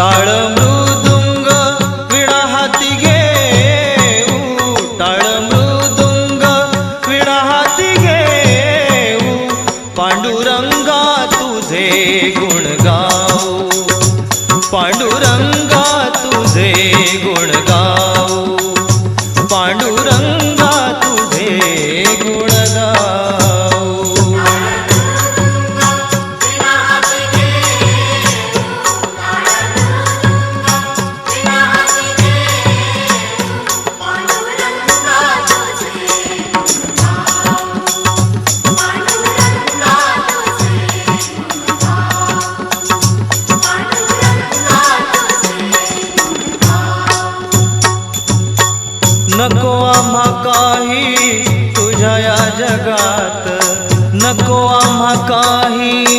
टाळ मृदुंग विणा हाती घेऊ, टाळ मृदुंग विणा हाती घेऊ, पांडुरंगा तुझे गुण गाऊ, पांडुरंगा तुझे गुण गाऊ, पांडुरंगा तुझे गुण गाऊ. नको आम्हा काही तुझ्या या जगात, नको आम्हा काही